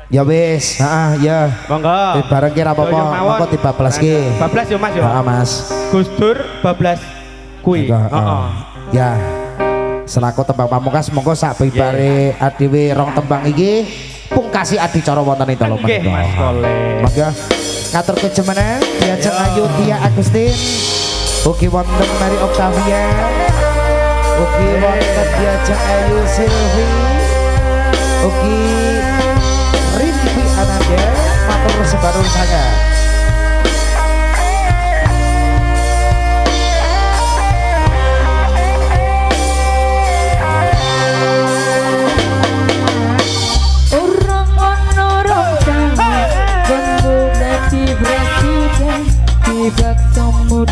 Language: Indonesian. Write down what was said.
Ya wis, ya. Monggo. Bareng ki ra apa-apa, monggo dibablas ki. Bablas yo Mas yo. Heeh, Mas. Gus Dur bablas kuwi. Heeh. Ya. Selaku tembang pamungkas monggo sak bibare adewe rong tembang iki pungkasi adicara wonten ing dalu menika. Nggih, Mas Kole. Monggo ngatur kejemenan diajeng Ayu Tia Agustin. Ugi wonten Mary Octavia. Ugi wonten diajeng Ayu Silvi. Ugi Rindy Ananda matur sebarun saya. Orang ono rong presiden tiba semut